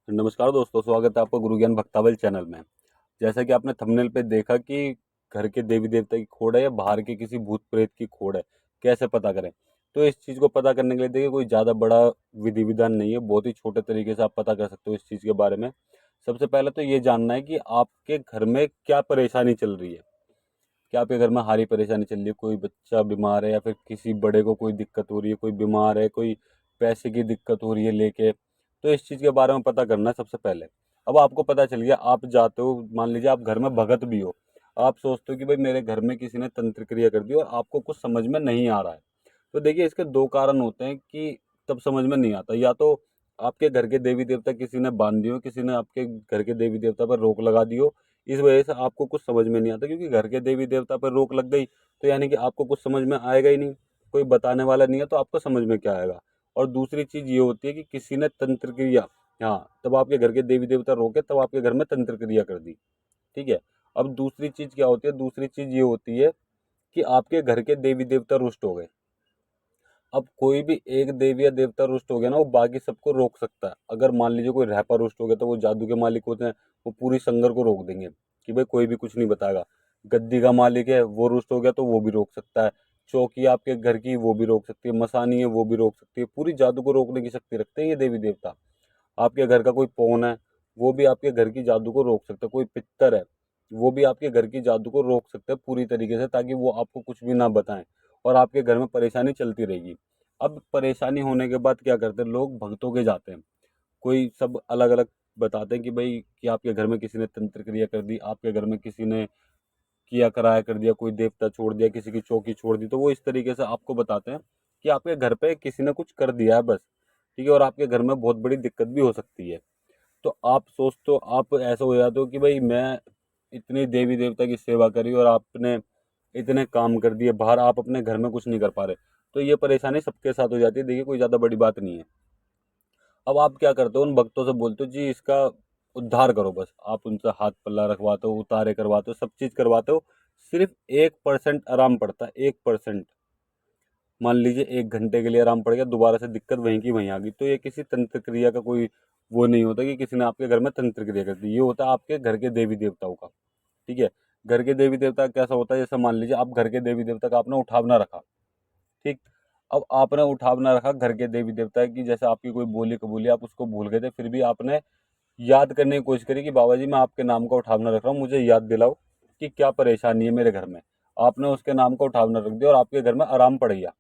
नमस्कार दोस्तों, स्वागत है आपका गुरु ज्ञान भक्तावल चैनल में। जैसा कि आपने थंबनेल पे देखा कि घर के देवी देवता की खोड़ है या बाहर के किसी भूत प्रेत की खोड़ है, कैसे पता करें। तो इस चीज़ को पता करने के लिए देखिए कोई ज़्यादा बड़ा विधि विधान नहीं है, बहुत ही छोटे तरीके से आप पता कर सकते हो इस चीज़ के बारे में। सबसे पहले तो ये जानना है कि आपके घर में क्या परेशानी चल रही है। क्या आपके घर में हारी परेशानी चल रही है, कोई बच्चा बीमार है या फिर किसी बड़े को कोई दिक्कत हो रही है, कोई बीमार है, कोई पैसे की दिक्कत हो रही है लेके। तो इस चीज़ के बारे में पता करना है सबसे पहले। अब आपको पता चल गया, आप जाते हो, मान लीजिए आप घर में भगत भी हो, आप सोचते हो कि भाई मेरे घर में किसी ने तंत्र क्रिया कर दी और आपको कुछ समझ में नहीं आ रहा है। तो देखिए इसके दो कारण होते हैं कि तब समझ में नहीं आता। या तो आपके घर के देवी देवता किसी ने बांध दिए हो, किसी ने आपके घर के देवी देवता पर रोक लगा दी हो, इस वजह से आपको कुछ समझ में नहीं आता। क्योंकि घर के देवी देवता पर रोक लग गई तो यानी कि आपको कुछ समझ में आएगा ही नहीं, कोई बताने वाला नहीं है, तो आपको समझ में क्या आएगा। और दूसरी चीज ये होती है कि किसी ने तंत्र क्रिया, हाँ, तब आपके घर के देवी देवता रोके, तब आपके घर में तंत्र क्रिया कर दी। ठीक है। अब दूसरी चीज क्या होती है, दूसरी चीज ये होती है कि आपके घर के देवी देवता रुष्ट हो गए। अब कोई भी एक देवी या देवता रुष्ट हो गया ना, वो बाकी सबको रोक सकता है। अगर मान लीजिए कोई रैपर रुष्ट हो गया तो वो जादू के मालिक होते हैं, वो पूरी संगर को रोक देंगे कि भाई कोई भी कुछ नहीं बताएगा। गद्दी का मालिक है, वो रुष्ट हो गया तो वो भी रोक सकता है। चौकी आपके घर की, वो भी रोक सकती है। मसानी है, वो भी रोक सकती है। पूरी जादू को रोकने की शक्ति रखते हैं ये देवी देवता। आपके घर का कोई पौन है, वो भी आपके घर की जादू को रोक सकता है। कोई पित्तर है, वो भी आपके घर की जादू को रोक सकते हैं पूरी तरीके से, ताकि वो आपको कुछ भी ना बताएं और आपके घर में परेशानी चलती रहेगी। अब परेशानी होने के बाद क्या करते हैं लोग, भक्तों के जाते हैं। कोई सब अलग अलग बताते हैं कि भाई कि आपके घर में किसी ने तंत्र क्रिया कर दी, आपके घर में किसी ने किया कराया कर दिया, कोई देवता छोड़ दिया, किसी की चौकी छोड़ दी। तो वो इस तरीके से आपको बताते हैं कि आपके घर पे किसी ने कुछ कर दिया है बस। ठीक है। और आपके घर में बहुत बड़ी दिक्कत भी हो सकती है। तो आप सोचते हो, आप ऐसा हो जाते हो कि भाई मैं इतनी देवी देवता की सेवा करी और आपने इतने काम कर दिए, बाहर आप अपने घर में कुछ नहीं कर पा रहे। तो ये परेशानी सबके साथ हो जाती है। देखिए कोई ज़्यादा बड़ी बात नहीं है। अब आप क्या करते हो, उन भक्तों से बोलते हो जी इसका उद्धार करो। बस आप उनसे हाथ पल्ला रखवाते हो, उतारे करवाते हो, सब चीज़ करवाते हो। सिर्फ 1% आराम पड़ता है, 1%। मान लीजिए 1 घंटे के लिए आराम पड़ गया, दोबारा से दिक्कत वहीं की वहीं आ गई। तो ये किसी तंत्र क्रिया का कोई वो नहीं होता कि किसी ने आपके घर में तंत्र क्रिया कर दी। ये होता है आपके घर के देवी देवताओं का। ठीक है। घर के देवी देवता कैसा होता है, जैसे मान लीजिए आप घर के देवी देवता का आपने उठावना रखा। ठीक। अब आपने उठावना रखा घर के देवी देवता की, जैसे आपकी कोई बोली कबूली, आप उसको भूल गए थे, फिर भी आपने याद करने की कोशिश करी कि बाबा जी मैं आपके नाम का उठावना रख रहा हूँ, मुझे याद दिलाओ कि क्या परेशानी है मेरे घर में। आपने उसके नाम का उठावना रख दिया और आपके घर में आराम पड़ गया।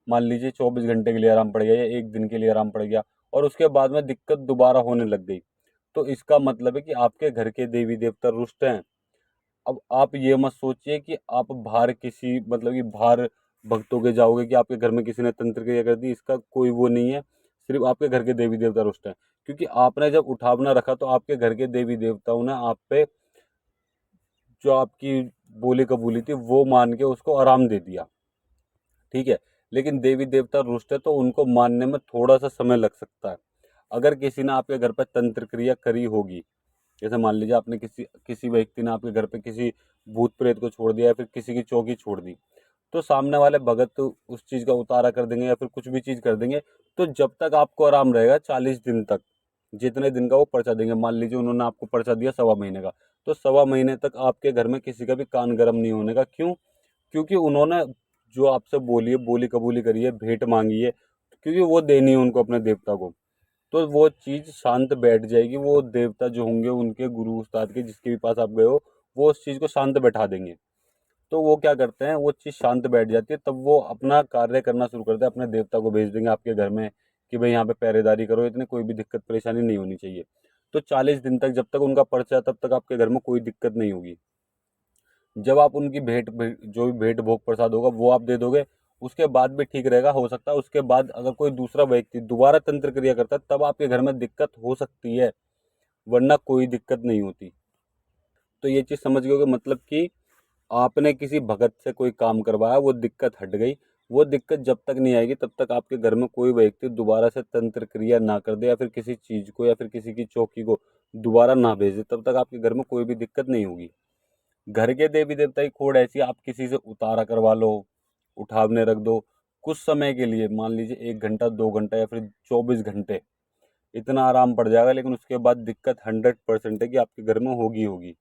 मान लीजिए 24 घंटे के लिए आराम पड़ गया या 1 दिन के लिए आराम पड़ गया, और उसके बाद में दिक्कत दोबारा होने लग गई। तो इसका मतलब है कि आपके घर के देवी देवता रुष्ट हैं। अब आप ये मत सोचिए कि आप बाहर किसी, मतलब कि बाहर भक्तों के जाओगे कि आपके घर में किसी ने तंत्र क्रिया कर दी, इसका कोई वो नहीं है। सिर्फ आपके घर के देवी देवता रुष्ट हैं। क्योंकि आपने जब उठावना रखा तो आपके घर के देवी देवताओं ने आप पे जो आपकी बोली कबूली थी वो मान के उसको आराम दे दिया। ठीक है। लेकिन देवी देवता रुष्ट है तो उनको मानने में थोड़ा सा समय लग सकता है। अगर किसी ने आपके घर पर तंत्र क्रिया करी होगी, जैसे मान लीजिए आपने किसी किसी व्यक्ति ने आपके घर पे किसी भूत प्रेत को छोड़ दिया या फिर किसी की चौकी छोड़ दी, तो सामने वाले भगत उस चीज का उतारा कर देंगे या फिर कुछ भी चीज कर देंगे। तो जब तक आपको आराम रहेगा, 40 दिन तक, जितने दिन का वो पर्चा देंगे, मान लीजिए उन्होंने आपको पर्चा दिया 1.25 महीने का, तो 1.25 महीने तक आपके घर में किसी का भी कान गर्म नहीं होने का। क्यों? क्योंकि उन्होंने जो आपसे बोली है, बोली कबूली करी है, भेंट मांगी है, क्योंकि वो देनी है उनको अपने देवता को। तो वो चीज़ शांत बैठ जाएगी। वो देवता जो होंगे उनके गुरु उस्ताद के, जिसके भी पास आप गए हो, वो उस चीज़ को शांत बैठा देंगे। तो वो क्या करते हैं, वो चीज़ शांत बैठ जाती है, तब वो अपना कार्य करना शुरू करते हैं। अपने देवता को भेज देंगे आपके घर में कि भाई यहाँ पे पहरेदारी करो, इतनी कोई भी दिक्कत परेशानी नहीं होनी चाहिए। तो 40 दिन तक, जब तक उनका पर्चा है, तब तक आपके घर में कोई दिक्कत नहीं होगी। जब आप उनकी जो भी भेंट भोग प्रसाद होगा वो आप दे दोगे, उसके बाद भी ठीक रहेगा। हो सकता है उसके बाद अगर कोई दूसरा व्यक्ति दोबारा तंत्र क्रिया करता है, तब आपके घर में दिक्कत हो सकती है, वरना कोई दिक्कत नहीं होती। तो ये चीज़ समझ गए हो कि मतलब कि आपने किसी भगत से कोई काम करवाया, वो दिक्कत हट गई। वो दिक्कत जब तक नहीं आएगी तब तक आपके घर में कोई व्यक्ति दोबारा से तंत्र क्रिया ना कर दे, या फिर किसी चीज़ को या फिर किसी की चौकी को दोबारा ना भेजे, तब तक आपके घर में कोई भी दिक्कत नहीं होगी। घर के देवी देवता की खोड़ ऐसी, आप किसी से उतारा करवा लो, उठावने रख दो कुछ समय के लिए, मान लीजिए 1 घंटा 2 घंटा या फिर 24 घंटे, इतना आराम पड़ जाएगा, लेकिन उसके बाद दिक्कत 100% है कि आपके घर में होगी होगी।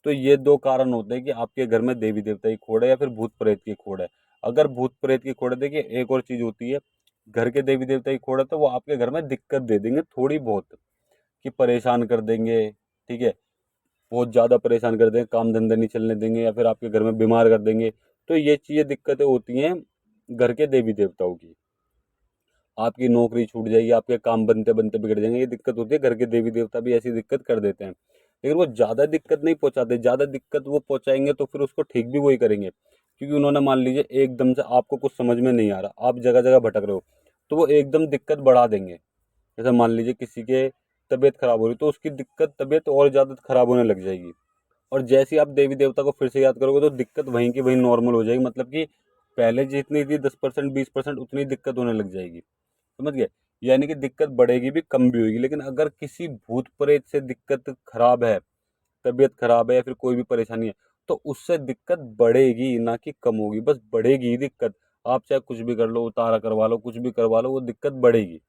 तो ये 2 कारण होते हैं कि आपके घर में देवी देवता की खोड़ है या फिर भूत प्रेत की खोड़ है। अगर भूत प्रेत की खोड़ है, देखिए एक और चीज़ होती है, घर के देवी देवता की खोड़ है तो वो आपके घर में दिक्कत दे देंगे थोड़ी बहुत, कि परेशान कर देंगे, ठीक है? बहुत ज़्यादा परेशान कर देंगे, काम धंधा नहीं चलने देंगे या फिर आपके घर में बीमार कर देंगे। तो ये चीज़ें दिक्कतें होती हैं घर के देवी देवताओं की। आपकी नौकरी छूट जाएगी, आपके काम बनते बनते बिगड़ जाएंगे, ये दिक्कत होती है। घर के देवी देवता भी ऐसी दिक्कत कर देते हैं, लेकिन वो ज़्यादा दिक्कत नहीं पहुंचाते। ज़्यादा दिक्कत वो पहुंचाएंगे तो फिर उसको ठीक भी वही करेंगे, क्योंकि उन्होंने मान लीजिए एकदम से आपको कुछ समझ में नहीं आ रहा, आप जगह जगह भटक रहे हो, तो वो एकदम दिक्कत बढ़ा देंगे। जैसे मान लीजिए किसी के तबीयत खराब हो रही, तो उसकी दिक्कत तबीयत और ज़्यादा खराब होने लग जाएगी। और जैसे ही आप देवी देवता को फिर से याद करोगे तो दिक्कत वहीं की वहीं नॉर्मल हो जाएगी, मतलब कि पहले जितनी थी 10% 20% उतनी दिक्कत होने लग जाएगी। समझ गए? यानी कि दिक्कत बढ़ेगी भी, कम भी होगी। लेकिन अगर किसी भूत प्रेत से दिक्कत खराब है, तबीयत खराब है या फिर कोई भी परेशानी है, तो उससे दिक्कत बढ़ेगी ना कि कम होगी, बस बढ़ेगी ही दिक्कत। आप चाहे कुछ भी कर लो, उतारा करवा लो, कुछ भी करवा लो, वो दिक्कत बढ़ेगी।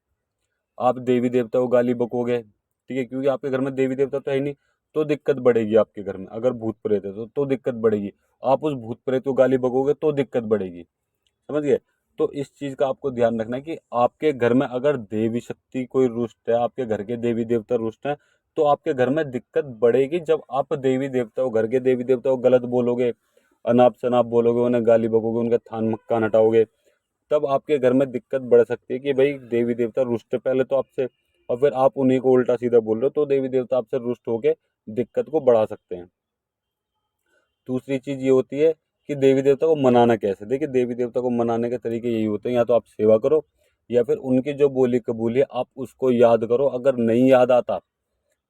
आप देवी देवता को गाली बकोगे, ठीक है, क्योंकि आपके घर में देवी देवता तो है ही नहीं, तो दिक्कत बढ़ेगी आपके घर में। अगर भूत प्रेत है तो दिक्कत बढ़ेगी। आप उस भूत प्रेत को गाली बकोगे तो दिक्कत बढ़ेगी। समझ गए? तो इस चीज का आपको ध्यान रखना है कि आपके घर में अगर देवी शक्ति कोई रुष्ट है, आपके घर के देवी देवता रुष्ट है, तो आपके घर में दिक्कत बढ़ेगी। जब आप देवी देवता को, घर के देवी देवता को गलत बोलोगे, अनाप शनाप बोलोगे, उन्हें गाली बकोगे, उनका थान मक्कान हटाओगे, तब आपके घर में दिक्कत बढ़ सकती है कि भाई देवी देवता रुष्ट है पहले तो आपसे, और फिर आप उन्हीं को उल्टा सीधा बोल रहे हो, तो देवी देवता आपसे रुष्ट होके दिक्कत को बढ़ा सकते हैं। दूसरी चीज ये होती है कि देवी देवता को मनाना कैसे। देखिए, देवी देवता को मनाने के तरीके यही होते हैं, या तो आप सेवा करो या फिर उनकी जो बोली कबूली है आप उसको याद करो। अगर नहीं याद आता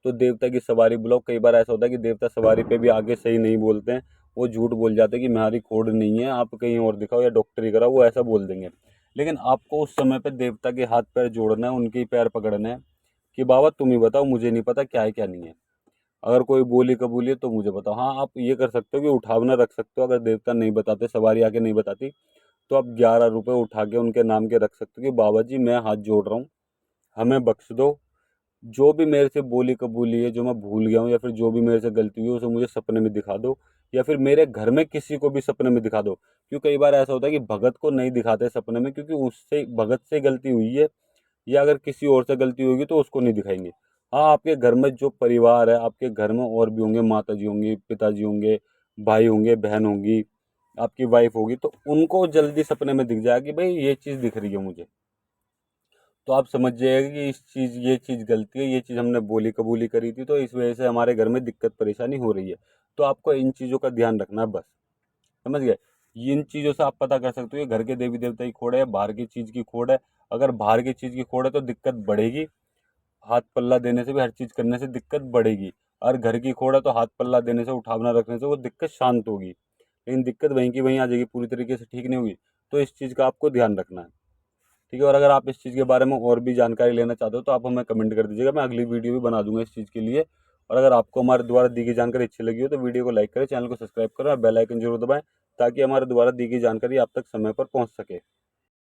तो देवता की सवारी बुलाओ। कई बार ऐसा होता है कि देवता सवारी पे भी आगे सही नहीं बोलते हैं, वो झूठ बोल जाते हैं कि हमारी खोड़ नहीं है, आप कहीं और दिखाओ या डॉक्टरी कराओ, वो ऐसा बोल देंगे। लेकिन आपको उस समय पे देवता के हाथ पैर जोड़ना है, उनके पैर पकड़ने हैं कि बाबा तुम ही बताओ, मुझे नहीं पता क्या है क्या नहीं है। अगर कोई बोली कबूली है तो मुझे बताओ। हाँ, आप ये कर सकते हो कि उठावना रख सकते हो। अगर देवता नहीं बताते, सवारी आके नहीं बताती, तो आप 11 रुपये उठा के उनके नाम के रख सकते हो कि बाबा जी मैं हाथ जोड़ रहा हूँ, हमें बख्श दो। जो भी मेरे से बोली कबूली है, जो मैं भूल गया हूँ या फिर जो भी मेरे से गलती हुई है, उसे मुझे सपने में दिखा दो, या फिर मेरे घर में किसी को भी सपने में दिखा दो। क्योंकि कई बार ऐसा होता है कि भगत को नहीं दिखाते सपने में, क्योंकि उससे भगत से गलती हुई है, या अगर किसी और से गलती होगी तो उसको नहीं दिखाएंगे। हाँ, आपके घर में जो परिवार है, आपके घर में और भी होंगे, माता जी होंगी, पिताजी होंगे, भाई होंगे, बहन होंगी, आपकी वाइफ होगी, तो उनको जल्दी सपने में दिख जाएगा कि भाई ये चीज़ दिख रही है मुझे। तो आप समझ जाइएगा कि ये चीज़ गलती है, ये चीज़ हमने बोली कबूली करी थी, तो इस वजह से हमारे घर में दिक्कत परेशानी हो रही है। तो आपको इन चीज़ों का ध्यान रखना है बस। समझ गए? इन चीज़ों से आप पता कर सकते हो ये घर के देवी देवता की खोड़ है या बाहर की चीज़ की खोड़ है। अगर बाहर की चीज़ की खोड़ है तो दिक्कत बढ़ेगी, हाथ पल्ला देने से भी, हर चीज़ करने से दिक्कत बढ़ेगी। और घर की खोड़ है तो हाथ पल्ला देने से, उठावना रखने से वो दिक्कत शांत होगी, लेकिन दिक्कत वहीं की वहीं आ जाएगी, पूरी तरीके से ठीक नहीं होगी। तो इस चीज़ का आपको ध्यान रखना है, ठीक है? और अगर आप इस चीज़ के बारे में और भी जानकारी लेना चाहते हो तो आप हमें कमेंट कर दीजिएगा, मैं अगली वीडियो भी बना दूंगा इस चीज़ के लिए। और अगर आपको हमारे द्वारा दी गई जानकारी अच्छी लगी हो तो वीडियो को लाइक करें, चैनल को सब्सक्राइब करें और बेल आइकन जरूर दबाएं, ताकि हमारे द्वारा दी गई जानकारी आप तक समय पर पहुंच सके।